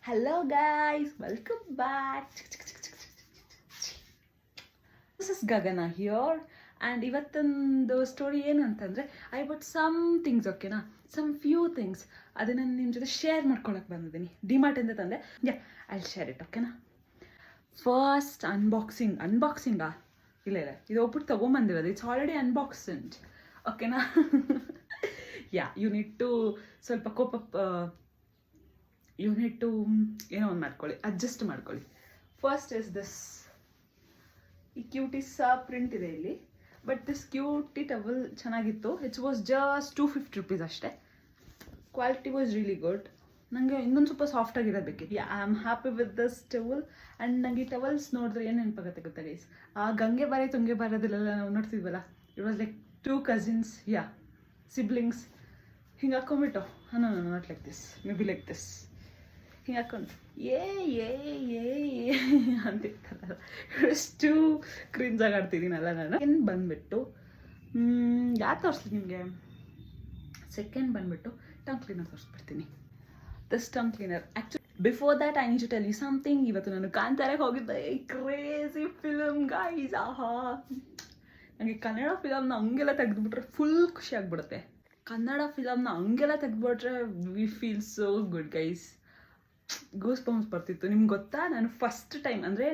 Hello guys, welcome back. This is Gagana here and ಇವತ್ತೊಂದು story ಏನು ಅಂತಂದರೆ I but some things ಓಕೆನಾ, some few things ಅದನ್ನು ನಿಮ್ಮ ಜೊತೆ ಶೇರ್ ಮಾಡ್ಕೊಳಕ್ಕೆ ಬಂದಿದ್ದೀನಿ. ಡಿಮಾರ್ಟಿಂದ ತಂದೆ. ಐ ಶೇರ್ ಇಟ್ ಓಕೆನಾ. ಫಸ್ಟ್ ಅನ್ಬಾಕ್ಸಿಂಗಾ ಇಲ್ಲ ಇದು ಒಬ್ಬರು ತೊಗೊಂಬಂದಿರೋದು. ಇಟ್ಸ್ ಆಲ್ರೆಡಿ ಅನ್ಬಾಕ್ಸಿಂಗ್ ಓಕೆನಾ. ಯು ನೀಡ್ ಟು ಸ್ವಲ್ಪ ಯು ನೀಡ್ ಟು ಏನೋ ಒಂದು ಮಾಡ್ಕೊಳ್ಳಿ, ಅಡ್ಜಸ್ಟ್ ಮಾಡ್ಕೊಳ್ಳಿ. First is this. ಈ ಕ್ಯೂಟಿಸ್ ಪ್ರಿಂಟ್ ಇದೆ ಇಲ್ಲಿ, ಬಟ್ ದಿಸ್ ಕ್ಯೂಟಿ ಟವಲ್ ಚೆನ್ನಾಗಿತ್ತು. ಇಟ್ಸ್ ವಾಸ್ ಜಸ್ಟ್ 250 rupees ಅಷ್ಟೇ. Quality was really good. ನನಗೆ ಇನ್ನೊಂದು ಸ್ವಲ್ಪ ಸಾಫ್ಟ್ ಆಗಿರೋದು ಬೇಕಿತ್ತು. I am happy with this towel. And ನನಗೆ ಈ ಟವಲ್ಸ್ ನೋಡಿದ್ರೆ ಏನು ನೆನಪಾಗುತ್ತೆ ಗೊತ್ತಾ ಗೈಸ್, ಆ ಗಂಗೆ ಬಾರೆ ತುಂಗೆ ಬಾರದಲ್ಲೆಲ್ಲ ನಾವು ನೋಡ್ತಿದ್ವಲ್ಲ, it was like 2 cousins, siblings ಹಿಂಗೆ ಹಾಕೊಂಡ್ಬಿಟ್ಟು not like this, maybe like this ಹಿಂಗೆ ಹಾಕೊಂಡು ಅಂತಿರ್ತಾರಲ್ಲ, ಎಷ್ಟು ಕ್ರಿಂಜಾಗಿ ಆಡ್ತಿದ್ದೀನಲ್ಲ ನಾನು. ಏನು ಬಂದುಬಿಟ್ಟು ಯಾರು ತೋರಿಸ್ತೀನಿ ನಿಮಗೆ. ಸೆಕೆಂಡ್ ಬಂದುಬಿಟ್ಟು ಟಂಗ್ ಕ್ಲೀನರ್ ತೋರಿಸ್ಬಿಡ್ತೀನಿ. This tongue cleaner actually before that I need to tell you something. ಇವತ್ತು ನಾನು ಕಾಂತಾರಕ್ಕೆ ಹೋಗಿದ್ದೆ. Crazy film guys. ಆಹಾ, ನನಗೆ ಕನ್ನಡ ಫಿಲಮ್ನ ಹಂಗೆಲ್ಲ ತೆಗೆದುಬಿಟ್ರೆ ಫುಲ್ ಖುಷಿ ಆಗಿಬಿಡುತ್ತೆ. ಕನ್ನಡ ಫಿಲಮ್ನ ಹಂಗೆಲ್ಲ ತೆಗೆದುಬಿಟ್ರೆ we feel so good guys. Goose bumps ಬರ್ತಿತ್ತು. ನಿಮ್ಗೆ ಗೊತ್ತಾ, ನಾನು ಫಸ್ಟ್ ಟೈಮ್ ಅಂದರೆ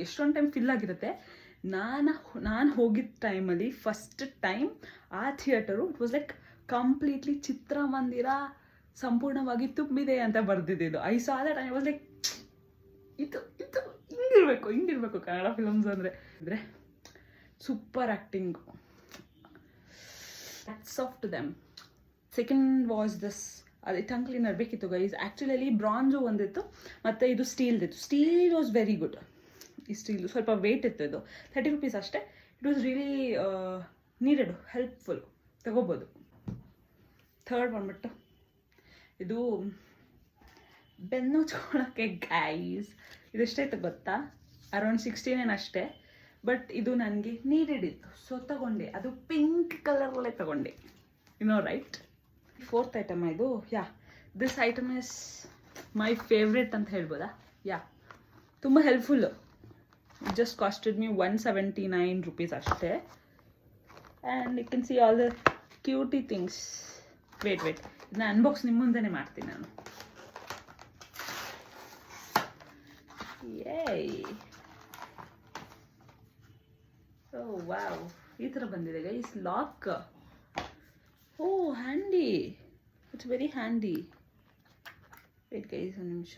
ಎಷ್ಟೊಂದು ಟೈಮ್ ಫಿಲ್ ಆಗಿರುತ್ತೆ. ನಾನು ಹೋಗಿದ್ದ ಟೈಮಲ್ಲಿ ಫಸ್ಟ್ ಟೈಮ್ ಆ theatre it was like completely ಚಿತ್ರಮಂದಿರ ಸಂಪೂರ್ಣವಾಗಿ ತುಂಬಿದೆ ಅಂತ ಬರ್ದಿದ್ದು. I saw that I was like ಇದು ಹಿಂಗಿರ್ಬೇಕು ಕನ್ನಡ ಫಿಲಮ್ಸ್ ಅಂದರೆ super acting. Hats off to them. Second was this. ಅದೇ ಟಂಗ್ ಕ್ಲೀನರ್ ಬೇಕಿತ್ತು ಗೈಸ್. ಆ್ಯಕ್ಚುಲಿ ಬ್ರಾಂಜು ಒಂದಿತ್ತು ಮತ್ತು ಇದು ಸ್ಟೀಲ್ದಿತ್ತು. Steel was very good. ಈ ಸ್ಟೀಲು ಸ್ವಲ್ಪ ವೇಟ್ ಇತ್ತು. ಇದು 30 rupees ಅಷ್ಟೇ. It was really needed, helpful, ತಗೋಬೋದು. ಥರ್ಡ್ ಬಂದ್ಬಿಟ್ಟು ಇದು ಬೆನ್ನು ಹಚ್ಕೊಳ್ಳೋಕ್ಕೆ ಗೈಸ್. ಇದೆಷ್ಟಾಯ್ತು ಗೊತ್ತಾ, ಅರೌಂಡ್ 16 ಅಷ್ಟೇ. ಬಟ್ ಇದು ನನಗೆ ನೀಡೆಡ್ ಇತ್ತು, ಸೊ ತಗೊಂಡೆ. ಅದು ಪಿಂಕ್ ಕಲರಲ್ಲೇ ತಗೊಂಡೆ, ರೈಟ್. ಫೋರ್ತ್ ಐಟಮ್ ಇದು. This item is my favourite ಅಂತ ಹೇಳ್ಬೋದಾ. ತುಂಬ helpful. Just costed me 179 rupees ಅಷ್ಟೇ. And you can see all the cutie things. Wait ಇದನ್ನ ಅನ್ಬಾಕ್ಸ್ ನಿಮ್ಮ ಮುಂದೆನೇ ಮಾಡ್ತೀನಿ ನಾನು. ಓ ವಾವ್, ಈ ಥರ ಬಂದಿದೆ guys. Lock. Oh handy, it's very handy. Wait guys ಒಂದು ನಿಮಿಷ.